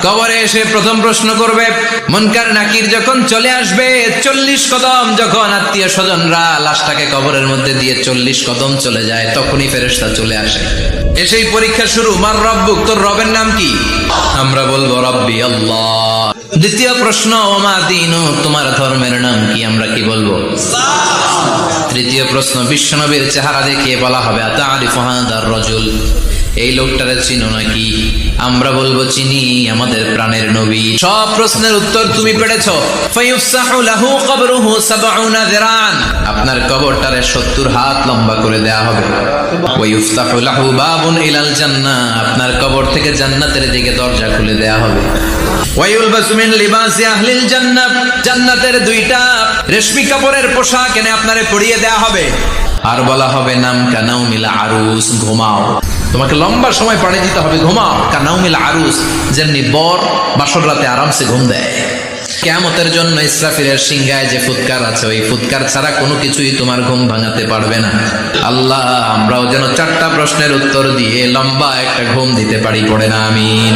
কবরে এসে প্রথম প্রশ্ন করবে। মুনকার নাকির যখন চলে আসবে, 40 কদম যখন আত্মীয় স্বজনরা লাশটাকে কবরের মধ্যে দিয়ে 40 কদম চলে যায়, তখনই ফেরেশতা চলে আসে। এসেই পরীক্ষা শুরু। মার রব্বুক, তোর রবের নাম কি? আমরা বলবো রব্বি আল্লাহ। দ্বিতীয় প্রশ্ন, ওমা দীনু, তোমার ধর্মের নাম কি? আমরা কি বলবো? তৃতীয় প্রশ্ন, বিশ্বনবীর চেহারা দেখিয়ে বলা হবে আতারিফু হাদার রাজুল, এই লোকটারে চিনো নাকি? আমরা বলবো চিনি, আমাদের প্রাণের নবী। সব প্রশ্নের উত্তর তুমি পেরেছো। ফায়ুফসাহু লাহু কবরুহু 70 যিরান, আপনার কবরটারে 70 হাত লম্বা করে দেয়া হবে। ওয়ায়ুফতাহু লাহু বাবুন ইলাল জান্নাহ, আপনার কবর থেকে জান্নাতের দিকে দরজা খুলে দেয়া হবে। ওয়ায়ুলবাসু মিন লিবাসি আহলিল জান্নাহ, জান্নাতের 2টা রেশমি কাপড়ের পোশাক এনে আপনারে পরিয়ে দেয়া হবে। আর বলা হবে নাম কানাউমিল আরুস, ঘুমাও। তোমাকে লম্বা সময় পাড়ি দিতে হবে, ঘুমাও। কানাউমিল আরুস, যেমনি বর বাসর রাতে আরামসে ঘুম দেয়। কিয়ামতের জন্য ইসরাফিলের সিংহায় যে ফুৎকার আছে, ওই ফুৎকার ছাড়া কোনো কিছুই তোমার ঘুম ভাঙাতে পারবে না। আল্লাহ, আমরাও যেন 4টা প্রশ্নের উত্তর দিয়ে লম্বা একটা ঘুম দিতে পারি, পড়ে না আমিন।